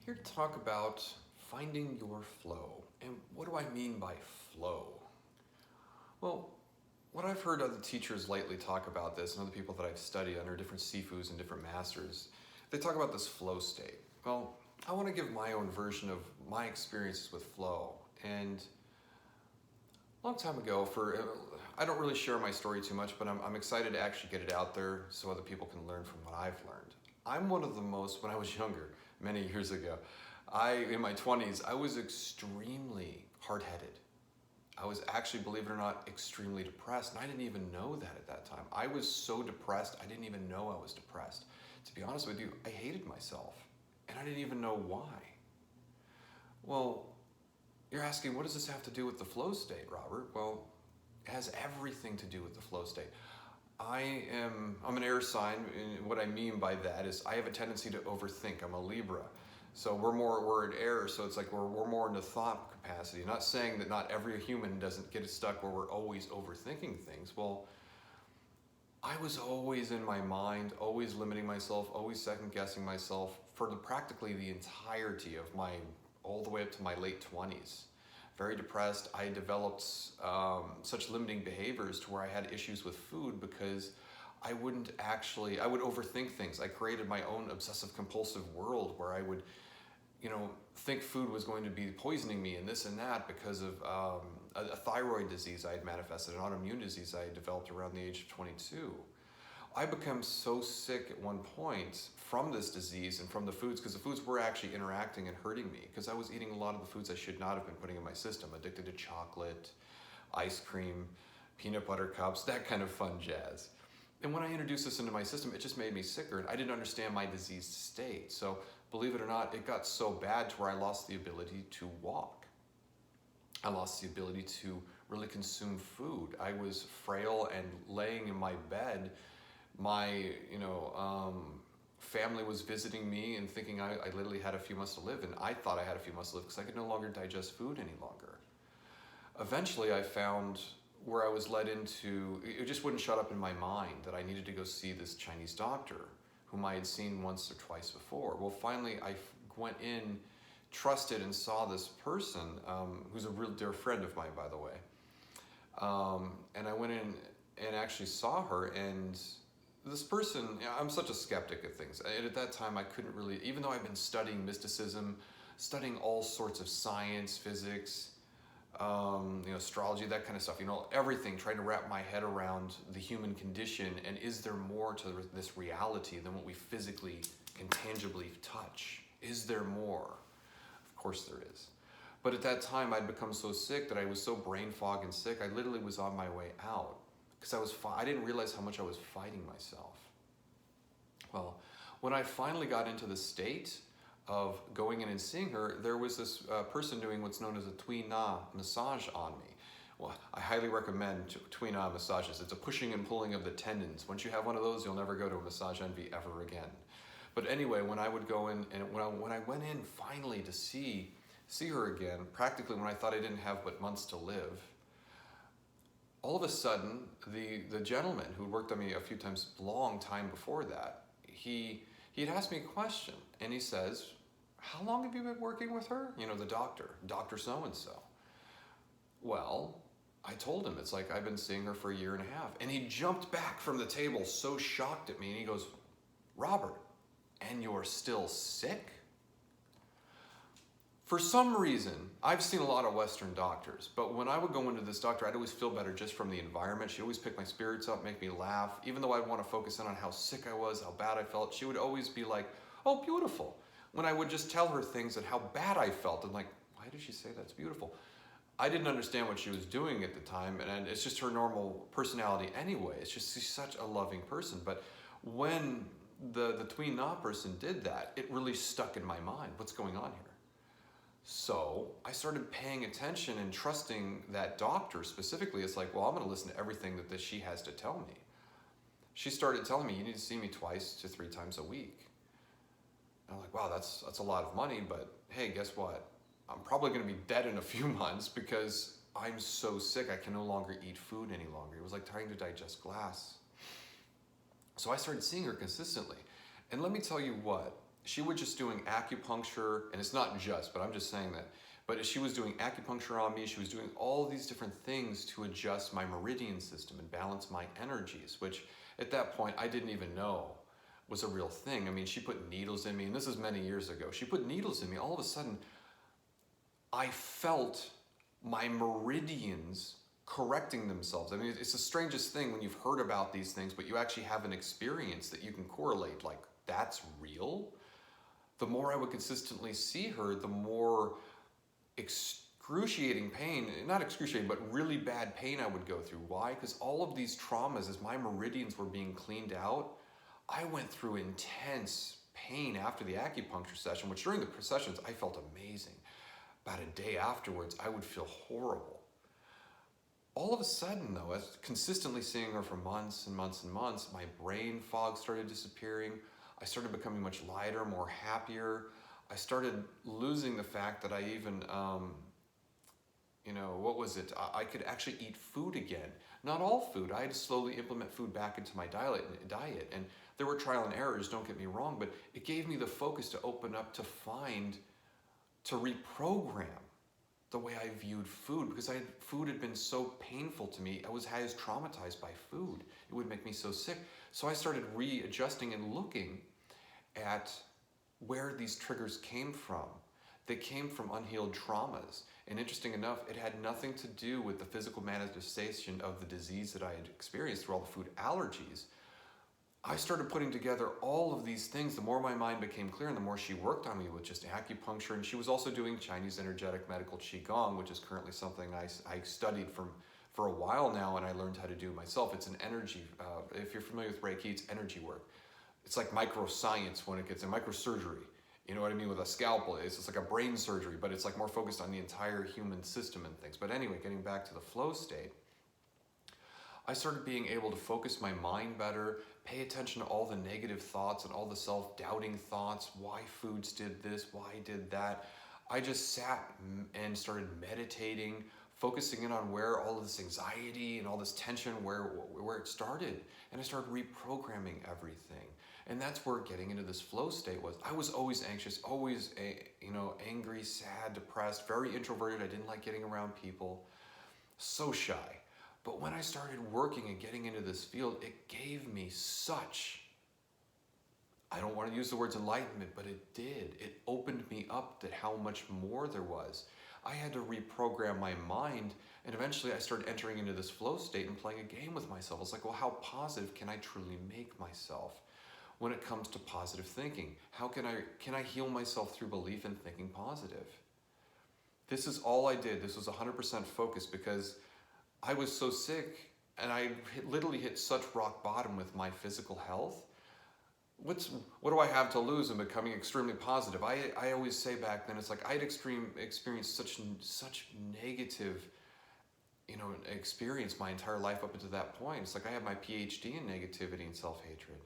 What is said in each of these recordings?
Here to talk about finding your flow. And what do I mean by flow? Well, what I've heard other teachers lately talk about this, and other people that I've studied under different sifus and different masters, they talk about this flow state. Well, I want to give my own version of my experiences with flow. And a long time ago, I don't really share my story too much, but I'm excited to actually get it out there so other people can learn from what I've learned. I'm one of the most, when I was younger, many years ago, in my 20s, I was extremely hard-headed. I was actually, believe it or not, extremely depressed, and I didn't even know that at that time. I was so depressed, I didn't even know I was depressed. To be honest with you, I hated myself, and I didn't even know why. Well, you're asking, what does this have to do with the flow state, Robert? Well, it has everything to do with the flow state. I'm an air sign, and what I mean by that is I have a tendency to overthink. I'm a Libra. So we're in air, so it's like we're more in the thought capacity. Not saying that not every human doesn't get stuck where we're always overthinking things. Well, I was always in my mind, always limiting myself, always second guessing myself for practically the entirety of all the way up to my late 20s. Very depressed. I developed such limiting behaviors to where I had issues with food because I would overthink things. I created my own obsessive compulsive world where I would, think food was going to be poisoning me and this and that because of a thyroid disease I had manifested, an autoimmune disease I had developed around the age of 22. I became so sick at one point from this disease and from the foods, because the foods were actually interacting and hurting me, because I was eating a lot of the foods I should not have been putting in my system, addicted to chocolate, ice cream, peanut butter cups, that kind of fun jazz. And when I introduced this into my system, it just made me sicker, and I didn't understand my diseased state. So believe it or not, it got so bad to where I lost the ability to walk. I lost the ability to really consume food. I was frail and laying in my bed. My family was visiting me and thinking I literally had a few months to live, and I thought I had a few months to live because I could no longer digest food any longer. Eventually I found where I was led into, it just wouldn't shut up in my mind that I needed to go see this Chinese doctor whom I had seen once or twice before. Well, finally I went in, trusted, and saw this person who's a real dear friend of mine, by the way. And I went in and actually saw her, and this person, I'm such a skeptic of things. And at that time, I couldn't really, even though I've been studying mysticism, studying all sorts of science, physics, astrology, that kind of stuff, everything, trying to wrap my head around the human condition, and is there more to this reality than what we physically can tangibly touch? Is there more? Of course there is. But at that time, I'd become so sick that I was so brain fog and sick, I literally was on my way out. Because I didn't realize how much I was fighting myself. Well, when I finally got into the state of going in and seeing her, there was this person doing what's known as a Tui Na massage on me. Well, I highly recommend Tui Na massages. It's a pushing and pulling of the tendons. Once you have one of those, you'll never go to a massage envy ever again. But anyway, when I would go in, and when I went in finally to see her again, practically when I thought I didn't have but months to live, all of a sudden, the gentleman who worked on me a few times, long time before that, he had asked me a question, and he says, "How long have you been working with her?" The doctor, Dr. So-and-so. Well, I told him, it's like, I've been seeing her for 1.5 years. And he jumped back from the table so shocked at me, and he goes, "Robert, and you're still sick?" For some reason, I've seen a lot of Western doctors, but when I would go into this doctor, I'd always feel better just from the environment. She'd always pick my spirits up, make me laugh. Even though I'd want to focus in on how sick I was, how bad I felt, she would always be like, "Oh, beautiful." When I would just tell her things and how bad I felt, I'm like, why did she say that's beautiful? I didn't understand what she was doing at the time, and it's just her normal personality anyway. It's just, she's such a loving person. But when the Tui Na person did that, it really stuck in my mind. What's going on here? So I started paying attention and trusting that doctor specifically. It's like, well, I'm going to listen to everything that she has to tell me. She started telling me, "You need to see me 2 to 3 times a week." And I'm like, wow, that's a lot of money, but hey, guess what? I'm probably going to be dead in a few months because I'm so sick I can no longer eat food any longer. It was like trying to digest glass. So I started seeing her consistently. And let me tell you what, she was just doing acupuncture, and it's not just, but I'm just saying that. But she was doing acupuncture on me. She was doing all these different things to adjust my meridian system and balance my energies, which at that point I didn't even know was a real thing. I mean, she put needles in me, and this is many years ago. She put needles in me. All of a sudden, I felt my meridians correcting themselves. I mean, it's the strangest thing when you've heard about these things, but you actually have an experience that you can correlate, like, that's real. The more I would consistently see her, the more excruciating pain, not excruciating, but really bad pain I would go through. Why? Because all of these traumas, as my meridians were being cleaned out, I went through intense pain after the acupuncture session, which during the sessions, I felt amazing. About a day afterwards, I would feel horrible. All of a sudden, though, as consistently seeing her for months and months and months, my brain fog started disappearing. I started becoming much lighter, more happier. I started losing the fact that I even, I could actually eat food again. Not all food. I had to slowly implement food back into my diet. And there were trial and errors, don't get me wrong, but it gave me the focus to open up, to reprogram the way I viewed food, because food had been so painful to me. I was traumatized by food. It would make me so sick. So I started readjusting and looking at where these triggers came from. They came from unhealed traumas. And interesting enough, it had nothing to do with the physical manifestation of the disease that I had experienced through all the food allergies. I started putting together all of these things. The more my mind became clear and the more she worked on me with just acupuncture, and she was also doing Chinese energetic medical Qigong, which is currently something I studied for a while now, and I learned how to do myself. It's an energy, if you're familiar with Reiki, it's energy work. It's like microscience when it gets in microsurgery. You know what I mean? With a scalpel, it's just like a brain surgery, but it's like more focused on the entire human system and things. But anyway, getting back to the flow state, I started being able to focus my mind better, pay attention to all the negative thoughts and all the self-doubting thoughts, why foods did this, why did that. I just sat and started meditating, focusing in on where all of this anxiety and all this tension, where it started. And I started reprogramming everything. And that's where getting into this flow state was. I was always anxious, always angry, sad, depressed, very introverted. I didn't like getting around people, so shy. But when I started working and getting into this field, it gave me such, I don't want to use the words enlightenment, but it did. It opened me up to how much more there was. I had to reprogram my mind, and eventually I started entering into this flow state and playing a game with myself. It's like, well, how positive can I truly make myself when it comes to positive thinking? How can I heal myself through belief in thinking positive? This is all I did. This was 100% focus, because I was so sick, and I literally hit such rock bottom with my physical health. What do I have to lose in becoming extremely positive? I always say back then, it's like I'd experienced such negative, experience my entire life up until that point. It's like I had my PhD in negativity and self-hatred.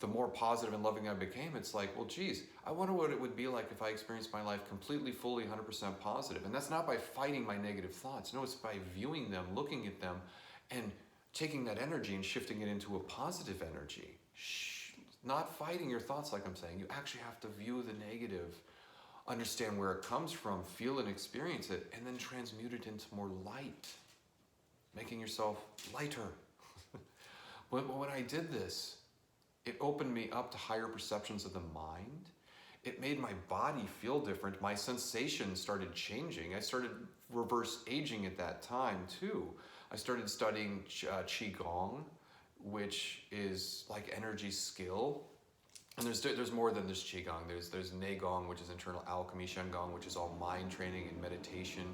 The more positive and loving I became, it's like, well, geez, I wonder what it would be like if I experienced my life completely, fully, 100% positive. And that's not by fighting my negative thoughts. No, it's by viewing them, looking at them, and taking that energy and shifting it into a positive energy. Not fighting your thoughts, like I'm saying. You actually have to view the negative, understand where it comes from, feel and experience it, and then transmute it into more light, making yourself lighter. When I did this, it opened me up to higher perceptions of the mind. It made my body feel different. My sensations started changing. I started reverse aging at that time too. I started studying Qigong, which is like energy skill. And there's more than just Qigong. There's Neigong, which is internal alchemy, Shengong, which is all mind training and meditation.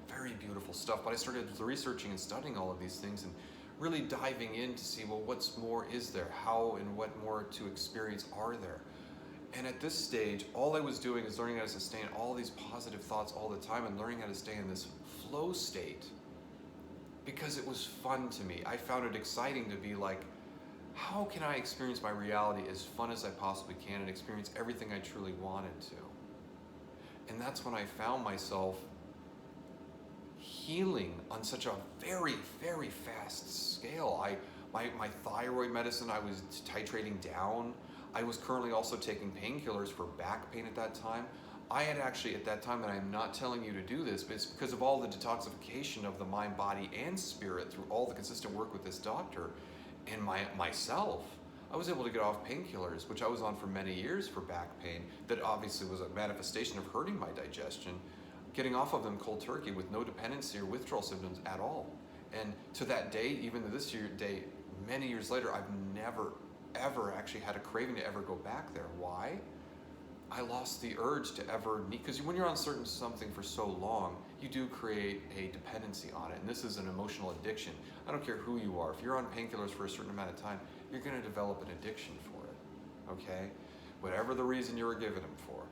Very beautiful stuff. But I started researching and studying all of these things and really diving in to see, well, what's more is there? How and what more to experience are there? And at this stage, all I was doing is learning how to sustain all these positive thoughts all the time and learning how to stay in this flow state, because it was fun to me. I found it exciting to be like, how can I experience my reality as fun as I possibly can and experience everything I truly wanted to? And that's when I found myself healing on such a very, very fast scale. My thyroid medicine, I was titrating down. I was currently also taking painkillers for back pain at that time. I had actually at that time, and I'm not telling you to do this, but it's because of all the detoxification of the mind, body, and spirit through all the consistent work with this doctor and myself, I was able to get off painkillers, which I was on for many years for back pain, that obviously was a manifestation of hurting my digestion, getting off of them cold turkey with no dependency or withdrawal symptoms at all. And to that day, even to this day, many years later, I've never, ever actually had a craving to ever go back there. Why? I lost the urge to ever need, because when you're on something for so long, you do create a dependency on it. And this is an emotional addiction. I don't care who you are. If you're on painkillers for a certain amount of time, you're going to develop an addiction for it, okay? Whatever the reason you were given them for.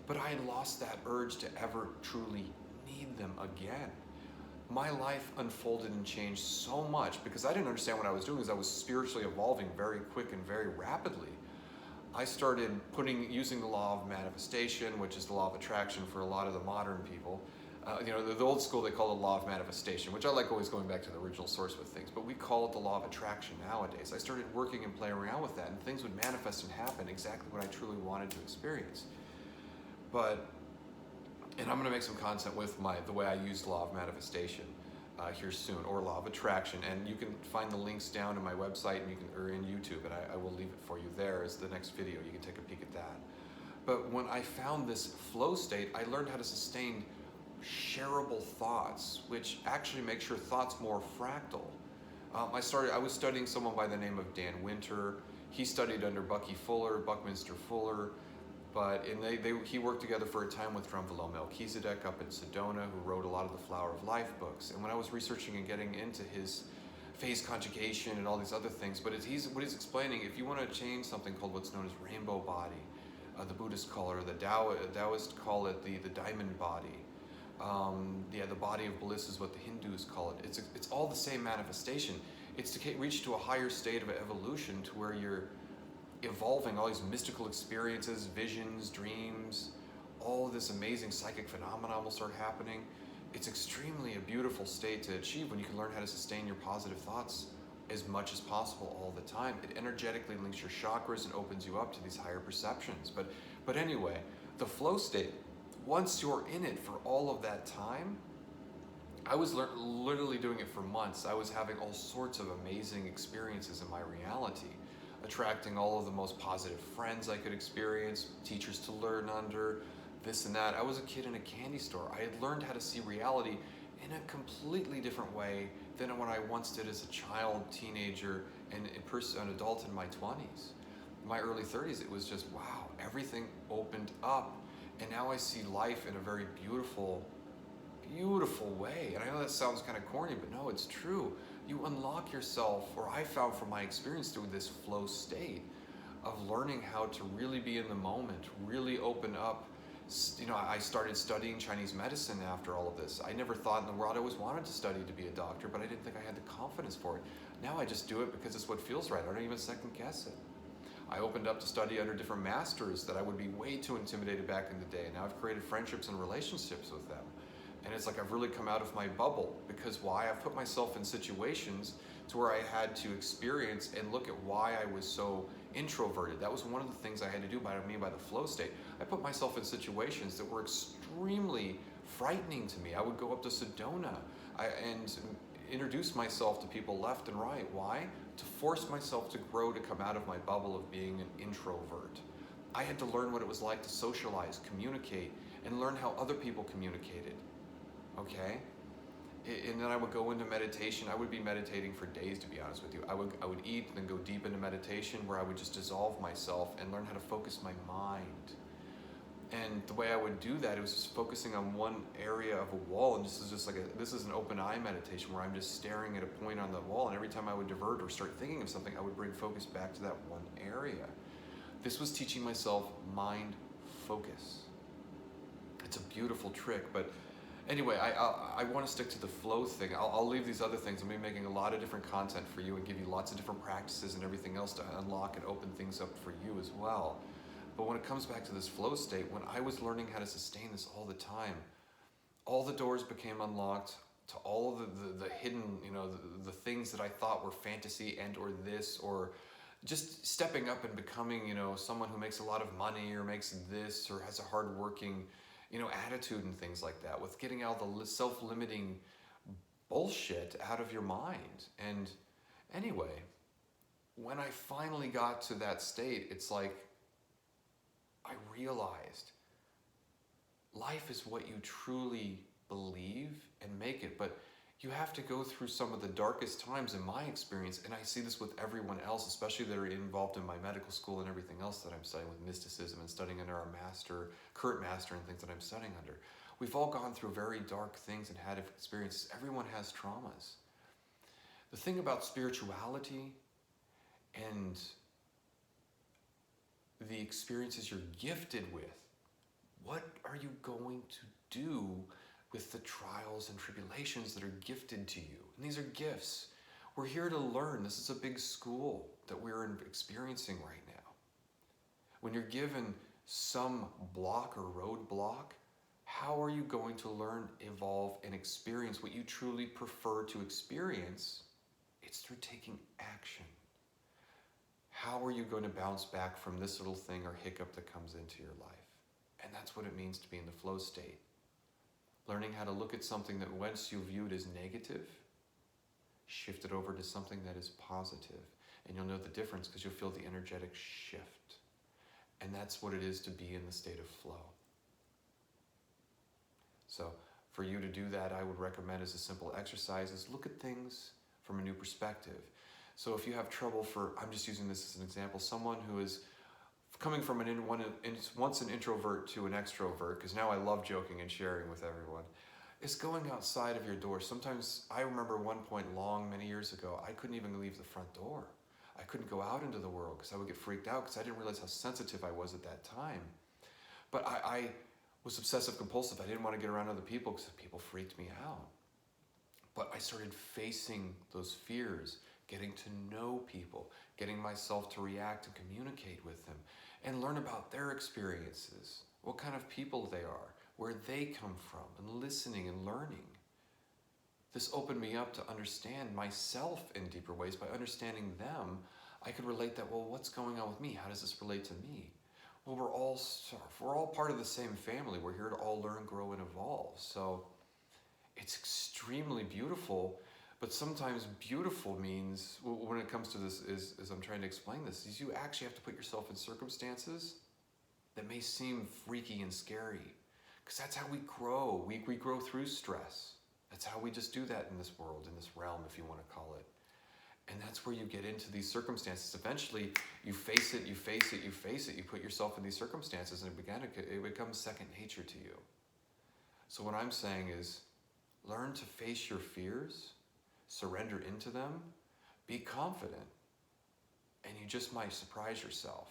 But I had lost that urge to ever truly need them again. My life unfolded and changed so much because I didn't understand what I was doing, because I was spiritually evolving very quick and very rapidly. I started using the law of manifestation, which is the law of attraction for a lot of the modern people. The old school, they call it the law of manifestation, which I like always going back to the original source with things, but we call it the law of attraction nowadays. I started working and playing around with that, and things would manifest and happen exactly what I truly wanted to experience. And I'm going to make some content with the way I use law of manifestation here soon, or law of attraction, and you can find the links down in my website or in YouTube, and I will leave it for you there as the next video. You can take a peek at that. But when I found this flow state, I learned how to sustain shareable thoughts, which actually makes your thoughts more fractal. I was studying someone by the name of Dan Winter. He studied under Buckminster Fuller, he worked together for a time with Drunvalo Melchizedek up in Sedona, who wrote a lot of the Flower of Life books. And when I was researching and getting into his phase conjugation and all these other things, what he's explaining, if you want to change something called what's known as rainbow body, the Buddhists call it, or the Taoists call it the diamond body. The body of bliss is what the Hindus call it. It's all the same manifestation. It's to reach to a higher state of evolution to where you're evolving all these mystical experiences, visions, dreams, all of this amazing psychic phenomena will start happening. It's extremely a beautiful state to achieve when you can learn how to sustain your positive thoughts as much as possible all the time. It energetically links your chakras and opens you up to these higher perceptions. But anyway, the flow state, once you're in it for all of that time, I was literally doing it for months. I was having all sorts of amazing experiences in my reality, attracting all of the most positive friends I could experience, teachers to learn under, this and that. I was a kid in a candy store. I had learned how to see reality in a completely different way than what I once did as a child, teenager, and an adult in my 20s. In my early 30s, it was just, wow, everything opened up. And now I see life in a very beautiful, beautiful way. And I know that sounds kind of corny, but no, it's true. You unlock yourself, or I found from my experience through this flow state of learning how to really be in the moment, really open up. I started studying Chinese medicine after all of this. I never thought in the world I always wanted to study to be a doctor, but I didn't think I had the confidence for it. Now I just do it because it's what feels right. I don't even second guess it. I opened up to study under different masters that I would be way too intimidated back in the day. Now I've created friendships and relationships with them. And it's like I've really come out of my bubble. Because why? I've put myself in situations to where I had to experience and look at why I was so introverted. That was one of the things I had to do by the flow state. I put myself in situations that were extremely frightening to me. I would go up to Sedona and introduce myself to people left and right. Why? To force myself to grow, to come out of my bubble of being an introvert. I had to learn what it was like to socialize, communicate, and learn how other people communicated. Okay? And then I would go into meditation. I would be meditating for days, to be honest with you. I would eat and then go deep into meditation, where I would just dissolve myself and learn how to focus my mind. And the way I would do that, it was just focusing on one area of a wall, and this is an open eye meditation where I'm just staring at a point on the wall, and every time I would divert or start thinking of something, I would bring focus back to that one area. This was teaching myself mind focus. It's a beautiful trick, but anyway, I want to stick to the flow thing. I'll leave these other things. I'm going to be making a lot of different content for you and give you lots of different practices and everything else to unlock and open things up for you as well. But when it comes back to this flow state, when I was learning how to sustain this all the time, all the doors became unlocked to all of the hidden, the things that I thought were fantasy and or this, or just stepping up and becoming, someone who makes a lot of money or makes this or has a hardworking, attitude and things like that, with getting out the self-limiting bullshit out of your mind. And anyway, when I finally got to that state, it's like I realized life is what you truly believe and make it, but you have to go through some of the darkest times in my experience, and I see this with everyone else, especially that are involved in my medical school and everything else that I'm studying with mysticism and studying under our current master and things that I'm studying under. We've all gone through very dark things and had experiences. Everyone has traumas. The thing about spirituality and the experiences you're gifted with, what are you going to do with the trials and tribulations that are gifted to you? And these are gifts. We're here to learn. This is a big school that we're experiencing right now. When you're given some block or roadblock, how are you going to learn, evolve, and experience what you truly prefer to experience? It's through taking action. How are you going to bounce back from this little thing or hiccup that comes into your life? And that's what it means to be in the flow state. Learning how to look at something that once you viewed as negative, shift it over to something that is positive. And you'll know the difference because you'll feel the energetic shift. And that's what it is to be in the state of flow. So for you to do that, I would recommend as a simple exercise is look at things from a new perspective. So if you have trouble I'm just using this as an example, someone who is coming from once an introvert to an extrovert, because now I love joking and sharing with everyone, is going outside of your door. Sometimes, I remember one point many years ago, I couldn't even leave the front door. I couldn't go out into the world because I would get freaked out because I didn't realize how sensitive I was at that time. But I was obsessive compulsive. I didn't want to get around other people because people freaked me out. But I started facing those fears, getting to know people, getting myself to react and communicate with them, and learn about their experiences, what kind of people they are, where they come from, and listening and learning. This opened me up to understand myself in deeper ways. By understanding them, I could relate that, well, what's going on with me? How does this relate to me? Well, we're all part of the same family. We're here to all learn, grow, and evolve. So it's extremely beautiful. But sometimes beautiful means, when it comes to this, as I'm trying to explain this, is you actually have to put yourself in circumstances that may seem freaky and scary. Because that's how we grow. We grow through stress. That's how we just do that in this world, in this realm, if you want to call it. And that's where you get into these circumstances. Eventually, you face it, you face it, you face it. You put yourself in these circumstances, and it becomes second nature to you. So what I'm saying is, learn to face your fears, surrender into them, be confident, and you just might surprise yourself.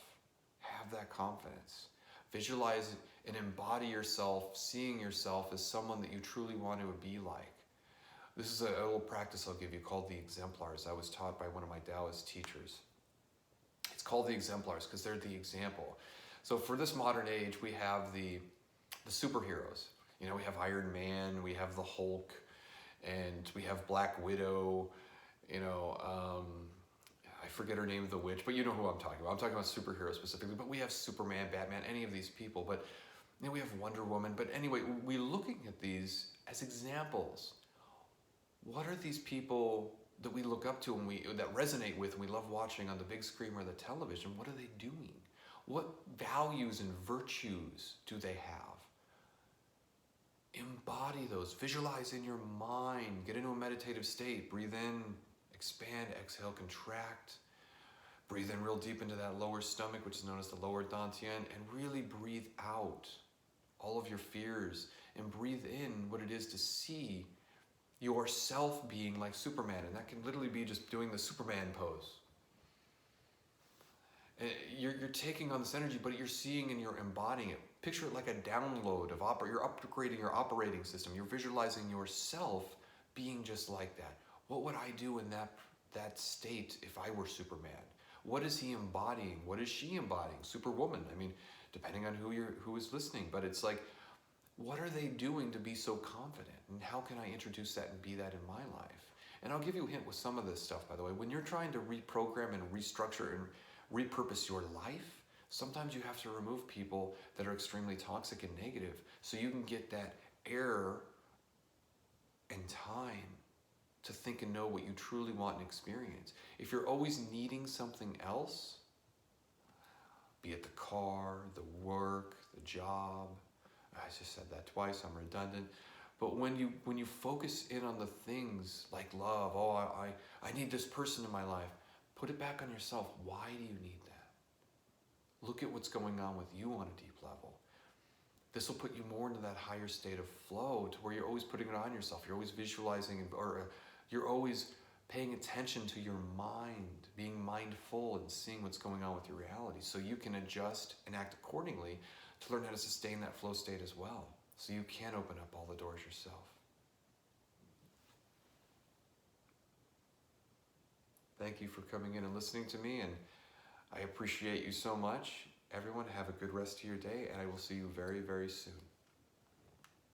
Have that confidence. Visualize and embody yourself, seeing yourself as someone that you truly want to be like. This is a little practice I'll give you called the exemplars. I was taught by one of my Taoist teachers. It's called the exemplars because they're the example. So for this modern age, we have the superheroes. We have Iron Man, we have the Hulk, and we have Black Widow, I forget her name, the witch, but you know who I'm talking about. I'm talking about superheroes specifically, but we have Superman, Batman, any of these people, but we have Wonder Woman. But anyway, we're looking at these as examples. What are these people that we look up to and that resonate with and we love watching on the big screen or the television? What are they doing? What values and virtues do they have? Embody those. Visualize in your mind. Get into a meditative state. Breathe in, expand, exhale, contract. Breathe in real deep into that lower stomach, which is known as the lower dantian, and really breathe out all of your fears and breathe in what it is to see yourself being like Superman. And that can literally be just doing the Superman pose. And you're taking on this energy, but you're seeing and you're embodying it. Picture it like a download of you're upgrading your operating system. You're visualizing yourself being just like that. What would I do in that state if I were Superman? What is he embodying? What is she embodying? Superwoman. I mean, depending on who is listening, but it's like, what are they doing to be so confident? And how can I introduce that and be that in my life? And I'll give you a hint with some of this stuff, by the way. When you're trying to reprogram and restructure and repurpose your life, sometimes you have to remove people that are extremely toxic and negative so you can get that air and time to think and know what you truly want and experience. If you're always needing something else, be it the car, the work, the job, I just said that twice, I'm redundant. But when you focus in on the things like love, oh, I need this person in my life, put it back on yourself. Why do you need that? Look at what's going on with you on a deep level. This will put you more into that higher state of flow to where you're always putting it on yourself. You're always visualizing, or you're always paying attention to your mind, being mindful and seeing what's going on with your reality so you can adjust and act accordingly to learn how to sustain that flow state as well, so you can open up all the doors yourself. Thank you for coming in and listening to me, and I appreciate you so much. Everyone, have a good rest of your day, and I will see you very, very soon.